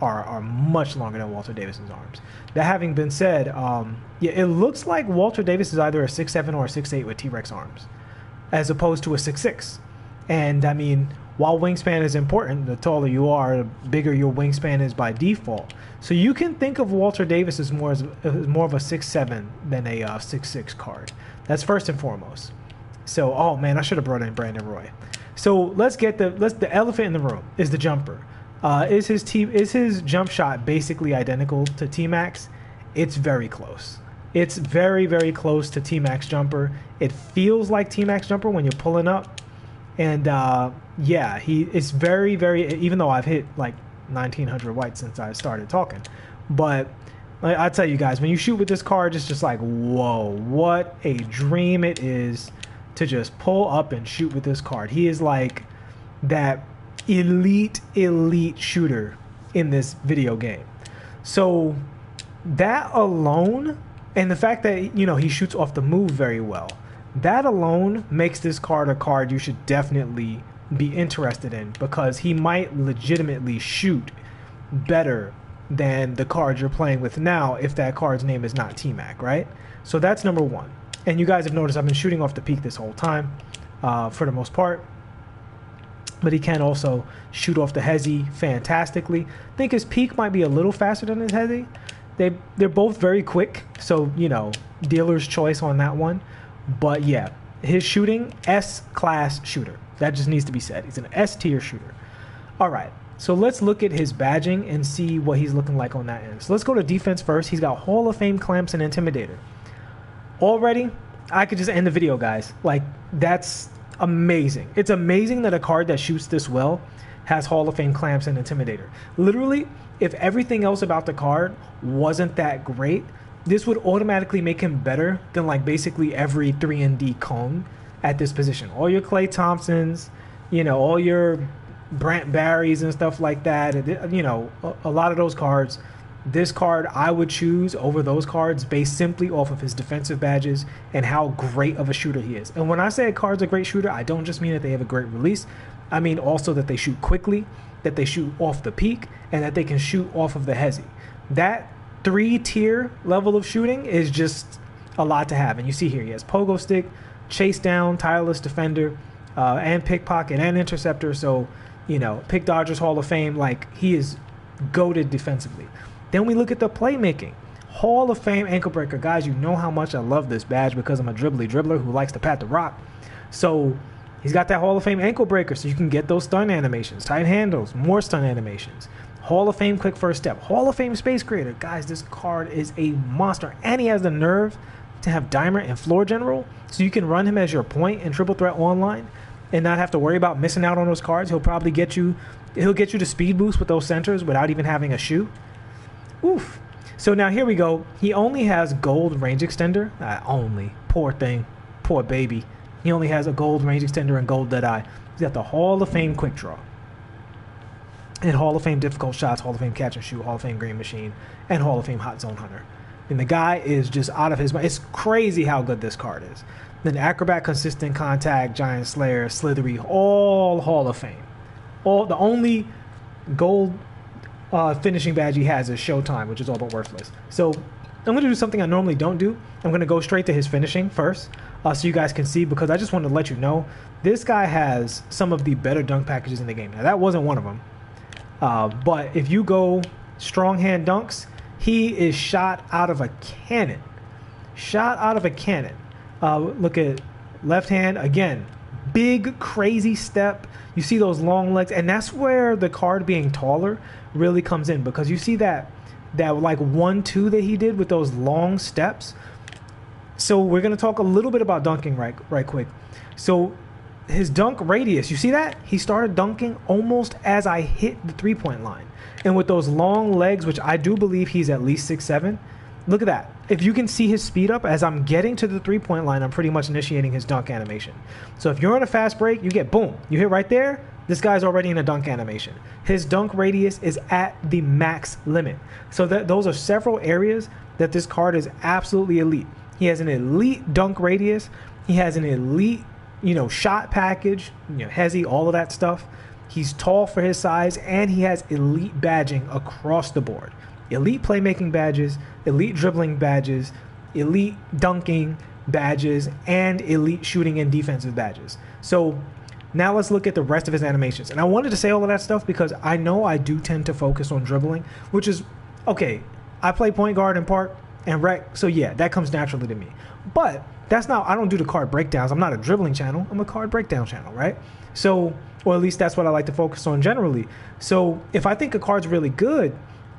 are much longer than Walter Davis's arms. That having been said, yeah, it looks like Walter Davis is either a 6'7" or a 6'8" with T-Rex arms, as opposed to a 6'6". And I mean, while wingspan is important, the taller you are, the bigger your wingspan is by default. So you can think of Walter Davis as more of a 6'7" than a 6'6" card. That's first and foremost. So, oh man, I should have brought in Brandon Roy. So let's get the elephant in the room is the jumper. Is his jump shot basically identical to T-Max? It's very close. It's very, very close to T-Max jumper. It feels like T-Max jumper when you're pulling up. And yeah, it's very, very, even though I've hit like 1900 white since I started talking. But I tell you guys, when you shoot with this card, it's just like, whoa, what a dream it is to just pull up and shoot with this card. He is like that elite shooter in this video game. So that alone, and the fact that, you know, he shoots off the move very well, that alone makes this card a card you should definitely be interested in, because he might legitimately shoot better than the card you're playing with now if that card's name is not T-Mac, right? So that's number one. And you guys have noticed I've been shooting off the peak this whole time, for the most part. But he can also shoot off the hezi fantastically. I think his peak might be a little faster than his hezi. They're both very quick, so, you know, dealer's choice on that one. But yeah, his shooting, S-class shooter. That just needs to be said. He's an S-tier shooter. All right, so let's look at his badging and see what he's looking like on that end. So let's go to defense first. He's got Hall of Fame clamps and Intimidator. Already, I could just end the video, guys. Like, that's amazing. It's amazing that a card that shoots this well has Hall of Fame clamps and Intimidator. Literally, if everything else about the card wasn't that great, this would automatically make him better than like basically every 3-and-D Kong at this position. All your Klay Thompsons, you know, all your Brant Barrys and stuff like that, you know, a lot of those cards. This card I would choose over those cards based simply off of his defensive badges and how great of a shooter he is. And when I say a card's a great shooter, I don't just mean that they have a great release. I mean also that they shoot quickly, that they shoot off the peak, and that they can shoot off of the hezi. That 3-tier level of shooting is just a lot to have. And you see here, he has pogo stick, chase down, tireless defender, and pickpocket and interceptor. So, you know, pick dodgers Hall of Fame. Like, he is goated defensively. Then we look at the playmaking. Hall of Fame ankle breaker. Guys, you know how much I love this badge because I'm a dribbler who likes to pat the rock. So he's got that Hall of Fame ankle breaker, so you can get those stun animations, tight handles, more stun animations. Hall of Fame quick first step. Hall of Fame space creator. Guys, this card is a monster. And he has the nerve to have Dimer and floor general, so you can run him as your point in triple threat online and not have to worry about missing out on those cards. He'll probably get you to speed boost with those centers without even having a shoe. Oof. So now here we go. He only has gold range extender. Only. Poor thing. Poor baby. He only has a gold range extender and gold deadeye. He's got the Hall of Fame quick draw. And Hall of Fame difficult shots, Hall of Fame catch and shoot, Hall of Fame green machine, and Hall of Fame hot zone hunter. And the guy is just out of his mind. It's crazy how good this card is. Then acrobat, consistent contact, giant slayer, slithery, all Hall of Fame. The only gold finishing badge he has is Showtime, which is all but worthless. So I'm going to do something I normally don't do. I'm going to go straight to his finishing first, so you guys can see, because I just wanted to let you know this guy has some of the better dunk packages in the game. Now, that wasn't one of them. But if you go strong hand dunks, he is shot out of a cannon. Shot out of a cannon. Look at left hand. Again, big, crazy step. You see those long legs. And that's where the card being taller really comes in, because you see that like 1-2 that he did with those long steps. So we're going to talk a little bit about dunking right quick. So his dunk radius, you see that? He started dunking almost as I hit the three-point line. And with those long legs, which I do believe he's at least 6'7", look at that. If you can see his speed up, as I'm getting to the three-point line, I'm pretty much initiating his dunk animation. So if you're on a fast break, you get boom. You hit right there, this guy's already in a dunk animation. His dunk radius is at the max limit. So those are several areas that this card is absolutely elite. He has an elite dunk radius. He has an elite, shot package, hezi, all of that stuff. He's tall for his size, and he has elite badging across the board. Elite playmaking badges, elite dribbling badges, elite dunking badges, and elite shooting and defensive badges. So now let's look at the rest of his animations. And I wanted to say all of that stuff because I know I do tend to focus on dribbling, which is, okay, I play point guard in park and rec, so yeah, that comes naturally to me. But that's not, I don't do the card breakdowns. I'm not a dribbling channel. I'm a card breakdown channel, right? So, or at least that's what I like to focus on generally. So if I think a card's really good,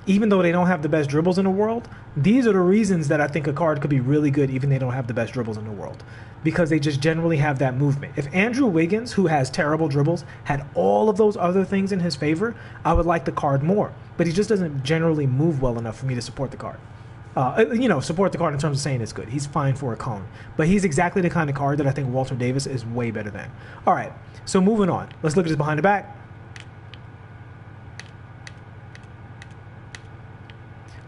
even though they don't have the best dribbles in the world, these are the reasons that I think a card could be really good even they don't have the best dribbles in the world. Because they just generally have that movement. If Andrew Wiggins, who has terrible dribbles, had all of those other things in his favor, I would like the card more. But he just doesn't generally move well enough for me to support the card. Support the card in terms of saying it's good. He's fine for a cone. But he's exactly the kind of card that I think Walter Davis is way better than. All right, so moving on. Let's look at his behind the back.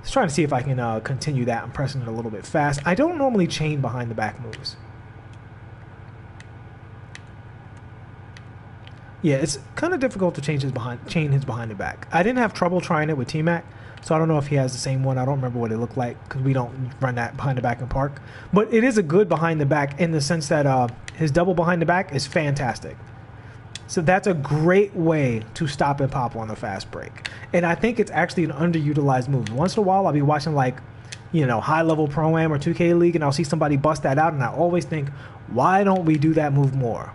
Just trying to see if I can continue that. I'm pressing it a little bit fast. I don't normally chain behind the back moves. Yeah, it's kind of difficult to chain his behind the back. I didn't have trouble trying it with T-Mac, so I don't know if he has the same one. I don't remember what it looked like because we don't run that behind the back in park. But it is a good behind the back in the sense that his double behind the back is fantastic. So that's a great way to stop and pop on a fast break. And I think it's actually an underutilized move. Once in a while, I'll be watching high-level Pro-Am or 2K League, and I'll see somebody bust that out, and I always think, why don't we do that move more?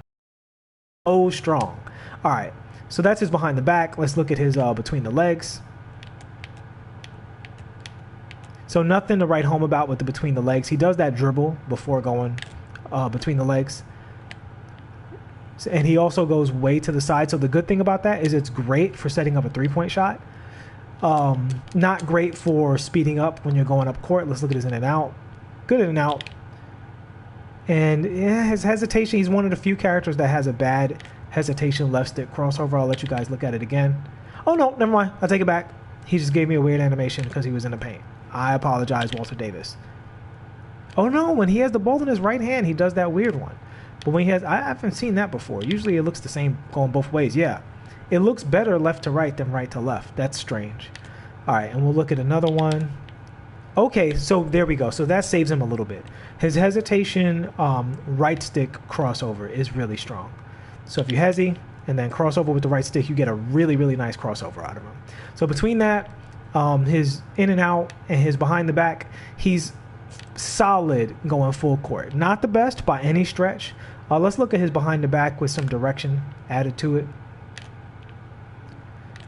So strong. All right, so that's his behind the back. Let's look at his between the legs. So nothing to write home about with the between the legs. He does that dribble before going between the legs. And he also goes way to the side. So the good thing about that is it's great for setting up a three-point shot. Not great for speeding up when you're going up court. Let's look at his in and out. Good in and out. And yeah, his hesitation, he's one of the few characters that has a bad hesitation left stick crossover. I'll let you guys look at it again. Oh, no, never mind. I'll take it back. He just gave me a weird animation because he was in the paint. I apologize, Walter Davis. Oh, no, when he has the ball in his right hand, he does that weird one. But when he has, I haven't seen that before. Usually it looks the same going both ways. Yeah, it looks better left to right than right to left. That's strange. All right, and we'll look at another one. Okay, so there we go. So that saves him a little bit. His hesitation right stick crossover is really strong. So if you hesi and then crossover with the right stick, you get a really, really nice crossover out of him. So between that, his in and out and his behind the back, he's solid going full court. Not the best by any stretch. Let's look at his behind the back with some direction added to it.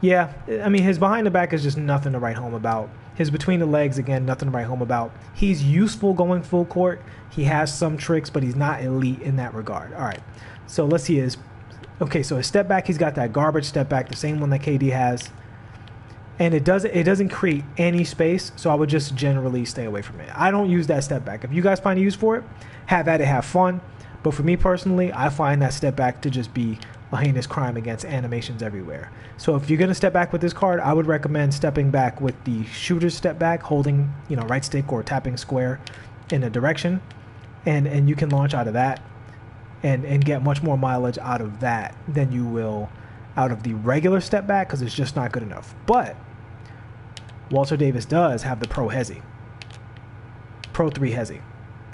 Yeah, I mean, his behind the back is just nothing to write home about. His between the legs, again, nothing to write home about. He's useful going full court. He has some tricks, but he's not elite in that regard. All right, so let's see his... Okay, so his step back, he's got that garbage step back, the same one that KD has. And it doesn't create any space, so I would just generally stay away from it. I don't use that step back. If you guys find a use for it, have at it, have fun. But for me personally, I find that step back to just be a heinous crime against animations everywhere. So if you're going to step back with this card, I would recommend stepping back with the shooter's step back, holding right stick or tapping square in a direction, and you can launch out of that and get much more mileage out of that than you will out of the regular step back because it's just not good enough. But Walter Davis does have the Pro Hezi. Pro 3 Hezi.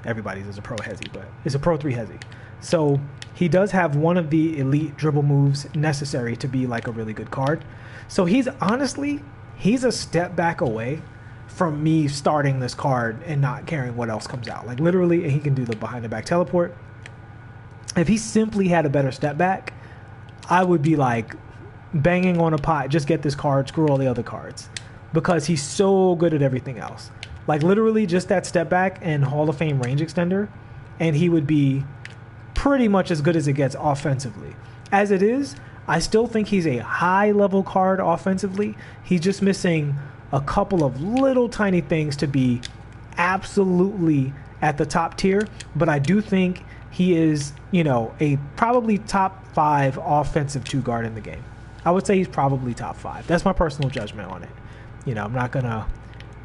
Everybody's is a Pro Hezi, but it's a Pro 3 Hezi. So he does have one of the elite dribble moves necessary to be like a really good card. So he's a step back away from me starting this card and not caring what else comes out. Like literally, he can do the behind the back teleport. If he simply had a better step back, I would be like banging on a pot, just get this card, screw all the other cards. Because he's so good at everything else. Like literally just that step back and Hall of Fame range extender, and he would be pretty much as good as it gets offensively. As it is, I still think he's a high-level card offensively. He's just missing a couple of little tiny things to be absolutely at the top tier, but I do think he is, a probably top 5 offensive 2 guard in the game. I would say he's probably top 5. That's my personal judgment on it. I'm not going to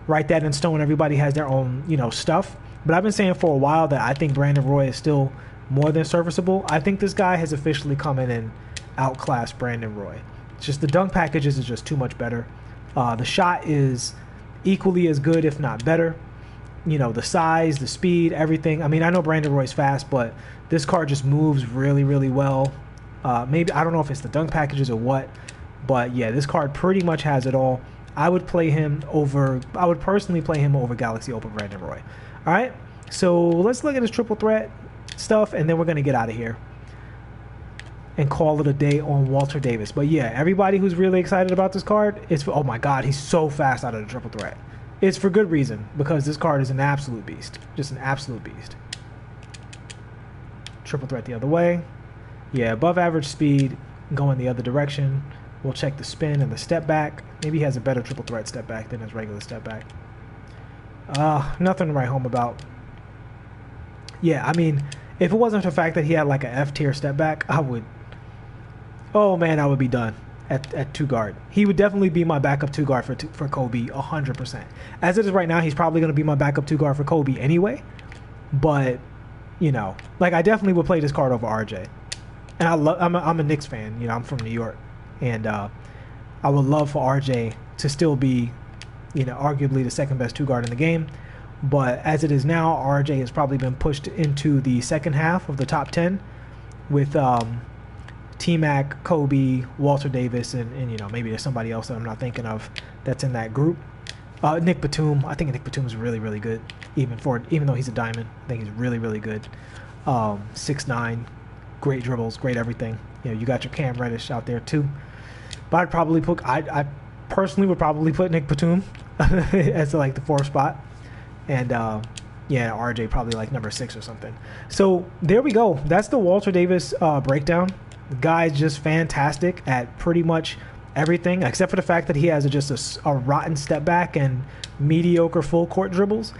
write that in stone. Everybody has their own, stuff. But I've been saying for a while that I think Brandon Roy is still more than serviceable. I think this guy has officially come in and outclassed Brandon Roy. It's just the dunk packages is just too much better. The shot is equally as good, if not better. You know, the size, the speed, everything. I mean, I know Brandon Roy's fast, but this card just moves really, really well. Maybe, I don't know if it's the dunk packages or what, but yeah, this card pretty much has it all. I would personally play him over Galaxy Open Brandon Roy. All right, so let's look at his triple threat stuff, and then we're going to get out of here and call it a day on Walter Davis. But yeah, everybody who's really excited about this card, oh my God, he's so fast out of the triple threat. It's for good reason, because this card is an absolute beast. Just an absolute beast. Triple threat the other way. Yeah, above average speed, going the other direction. We'll check the spin and the step back. Maybe he has a better triple threat step back than his regular step back. Nothing to write home about. Yeah, I mean, if it wasn't for the fact that he had like an F tier step back, I would... Oh man, I would be done at two guard. He would definitely be my backup two guard for Kobe 100%. As it is right now, he's probably going to be my backup two guard for Kobe anyway. But, you know, like I definitely would play this card over RJ. And I'm a Knicks fan. You know, I'm from New York. And I would love for RJ to still be, you know, arguably the second best two guard in the game. But as it is now, RJ has probably been pushed into the second half of the top 10 with T-Mac, Kobe, Walter Davis, and you know, maybe there's somebody else that I'm not thinking of that's in that group. Nick Batum. I think Nick Batum is really, really good, even though he's a diamond. I think he's really, really good. 6'9", great dribbles, great everything. You know, you got your Cam Reddish out there too. But I'd probably I personally would probably put Nick Batum as like the 4th spot. And yeah, RJ probably like number 6 or something. So there we go. That's the Walter Davis breakdown. The guy's just fantastic at pretty much everything, except for the fact that he has just a rotten step back and mediocre full court dribbles.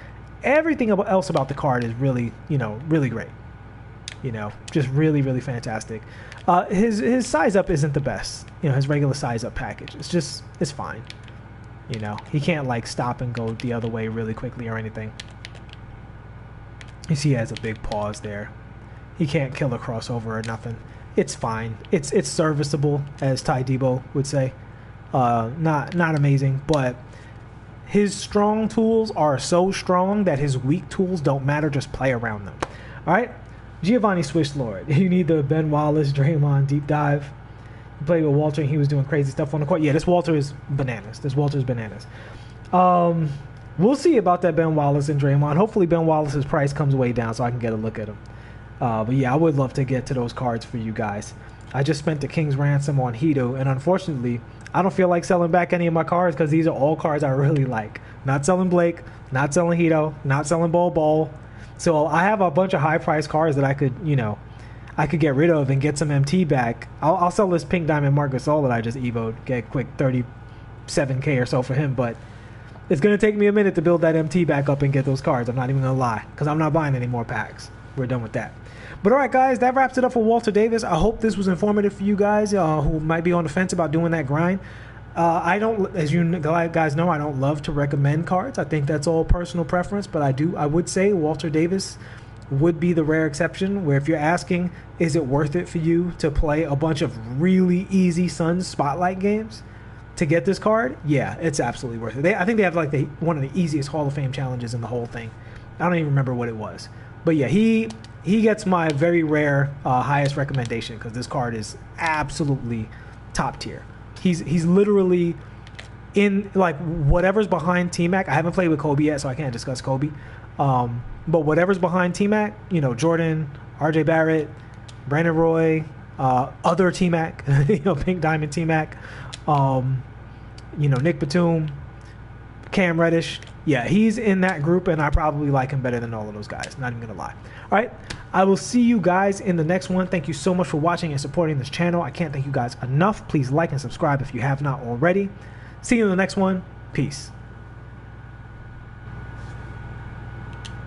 Everything else about the card is really, you know, really great. You know, just really, really fantastic. His size up isn't the best. You know, his regular size up package. It's fine. You know, he can't like stop and go the other way really quickly or anything. You see he has a big pause there. He can't kill a crossover or nothing. It's fine. It's serviceable, as Ty Debo would say. Not amazing, but his strong tools are so strong that his weak tools don't matter. Just play around them. All right, Giovanni Swish Lord. You need the Ben Wallace, Draymond deep dive. You played with Walter and he was doing crazy stuff on the court. Yeah, this Walter is bananas. We'll see about that Ben Wallace and Draymond. Hopefully Ben Wallace's price comes way down so I can get a look at him. But yeah, I would love to get to those cards for you guys. I just spent the King's Ransom on Hito, and unfortunately, I don't feel like selling back any of my cards because these are all cards I really like. Not selling Blake, not selling Hito, not selling Bol. So I have a bunch of high-priced cards that I could, you know, I could get rid of and get some MT back. I'll sell this Pink Diamond Marc Gasol that I just evoed, get a quick 37K or so for him, but it's going to take me a minute to build that MT back up and get those cards. I'm not even going to lie, because I'm not buying any more packs. We're done with that. But all right, guys, that wraps it up for Walter Davis. I hope this was informative for you guys who might be on the fence about doing that grind. I don't, as you guys know, I don't love to recommend cards. I think that's all personal preference, but I would say Walter Davis would be the rare exception where if you're asking, is it worth it for you to play a bunch of really easy Suns Spotlight games to get this card? Yeah, it's absolutely worth it. I think they have like one of the easiest Hall of Fame challenges in the whole thing. I don't even remember what it was. But yeah, he gets my very rare highest recommendation because this card is absolutely top tier. He's literally in like whatever's behind T-Mac. I haven't played with Kobe yet, so I can't discuss Kobe. But whatever's behind T-Mac, you know, Jordan, RJ Barrett, Brandon Roy, other T-Mac, you know, Pink Diamond T-Mac, you know, Nick Batum, Cam Reddish. Yeah, he's in that group, and I probably like him better than all of those guys. Not even going to lie. All right, I will see you guys in the next one. Thank you so much for watching and supporting this channel. I can't thank you guys enough. Please like and subscribe if you have not already. See you in the next one. Peace.